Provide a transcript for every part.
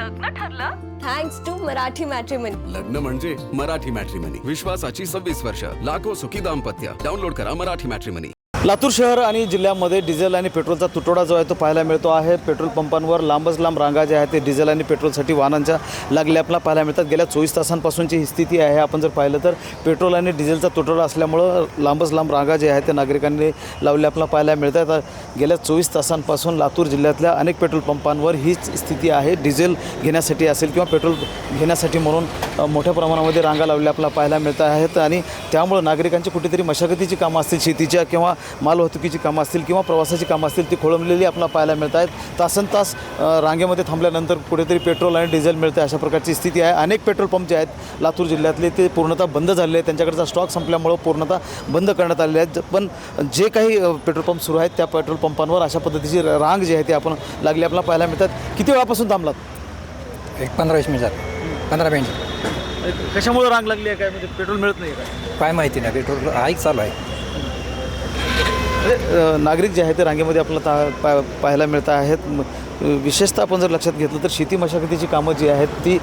लग्न ठरलं thanks to Marathi matrimony. लग्न म्हणजे मराठी मॅट्रिमनी, विश्वासाची 26 वर्ष, लाखो सुखी दाम्पत्य। डाउनलोड करा मराठी मॅट्रिमनी। लातूर शहर आणि जिल्ह्यामध्ये डिझेल आणि पेट्रोलचा तुटवडा जो आहे तो पाहायला मिळतो आहे। पेट्रोल पंपांवर लांबच लांब रांगा ज्या आहेत ते डिझेल आणि पेट्रोलसाठी वाहनांच्या लागल्या आपल्याला पाहायला मिळतात। गेल्या 24 तासांपासूनची ही स्थिती आहे। आपण जर पाहिलं तर पेट्रोल आणि डिझेलचा तुटवडा असल्यामुळं लांबच लांब रांगा ज्या आहेत त्या नागरिकांनी लावल्या आपल्याला पाहायला मिळतात। गेल्या 24 तासांपासून लातूर जिल्ह्यातल्या अनेक पेट्रोल पंपांवर हीच स्थिती आहे। डिझेल घेण्यासाठी असेल किंवा पेट्रोल घेण्यासाठी म्हणून मोठ्या प्रमाणामध्ये रांगा लावल्या आपल्याला पाहायला मिळत आहेत आणि त्यामुळं नागरिकांची कुठेतरी मशागतीची कामं असतील, शेतीच्या किंवा माल वाहतुकीची कामं असतील किंवा प्रवासाची कामं असतील ती खोळंबलेली आपल्याला पाहायला मिळत आहेत। तासनतास रांगेमध्ये थांबल्यानंतर कुठेतरी पेट्रोल आणि डिझेल मिळते अशा प्रकारची स्थिती आहे। अनेक पेट्रोल पंप जे आहेत लातूर जिल्ह्यातले ते पूर्णतः बंद झालेले आहेत। त्यांच्याकडचा स्टॉक संपल्यामुळं पूर्णतः बंद करण्यात आलेले आहेत। पण जे काही पेट्रोल पंप सुरू आहेत त्या पेट्रोल पंपांवर अशा पद्धतीची रांग जी आहे ती आपण लागली आपल्याला पाहायला मिळतात। किती वेळापासून थांबलात? एक 15-20 मिनिट झाले, 15-20. कशामुळे रांग लागली आहे? काय म्हणजे पेट्रोल मिळत नाही काय? काय माहिती नाही, पेट्रोल हाईक चालू आहे. नागरिक जे आहेत ते रांगेमध्ये आपल्याला पाहायला मिळत आहेत। विशेषतः आपण जर लक्षात घेतलं तर शेती मशागतीची कामं जी आहेत ती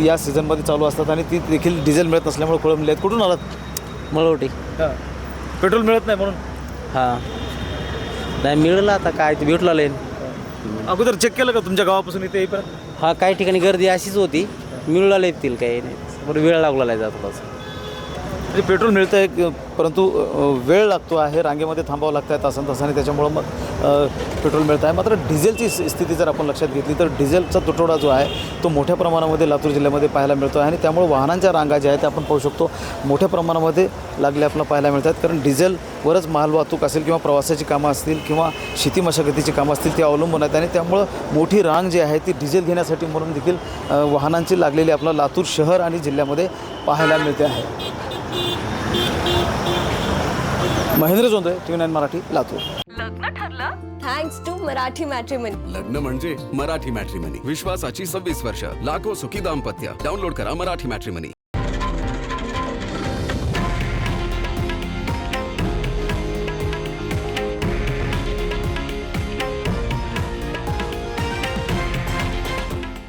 या सीझनमध्ये चालू असतात आणि ती देखील डिझेल मिळत नसल्यामुळे खोळंबली आहेत। कुठून आलात? मळवटी. पेट्रोल मिळत नाही म्हणून? हां, नाही मिळलं आता काय ते भेटला लेन. अगोदर चेक केलं का तुमच्या गावापासून इथे येईपर्यंत? हा, काही ठिकाणी गर्दी अशीच होती, मिळला येतील काही नाही, बरं वेळ लागला जात थोडासा. म्हणजे पेट्रोल मिळतं आहे परंतु वेळ लागतो आहे, रांगेमध्ये थांबावं लागतं आहे तासांतासाने, त्याच्यामुळं मग पेट्रोल मिळत आहे। मात्र डिझेलची स्थिती जर आपण लक्षात घेतली तर डिझेलचा तुटवडा जो आहे तो मोठ्या प्रमाणामध्ये लातूर जिल्ह्यामध्ये पाहायला मिळतो आहे आणि त्यामुळे वाहनांच्या रांगा ज्या आहेत त्या आपण पाहू शकतो मोठ्या प्रमाणामध्ये लागल्या आपल्याला पाहायला मिळतात। कारण डिझेलवरच मालवाहतूक असेल किंवा प्रवासाची कामं असतील किंवा शेती मशागतीची कामं असतील ती अवलंबून आहेत आणि त्यामुळं मोठी रांग जी आहे ती डिझेल घेण्यासाठी म्हणून देखील वाहनांची लागलेली आपल्याला लातूर शहर आणि जिल्ह्यामध्ये पाहायला मिळते आहे। महेंद्र जोंधळे, TV9 मराठी, लातूर। लग्न ठरलं थँक्स टू मराठी मॅट्रिमनी। लग्न म्हणजे मराठी मॅट्रिमनी, विश्वासाची 26 वर्ष, लाखो सुखी दाम्पत्य। डाउनलोड करा मराठी मॅट्रिमनी।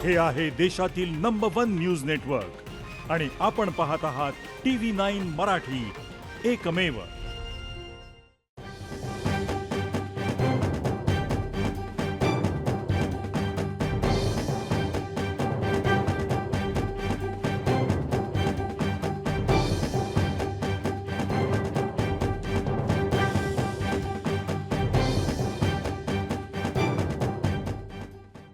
हे आहे देशातील नंबर 1 न्यूज नेटवर्क आणि आपण पाहत आहात TV9 मराठी, एकमेव।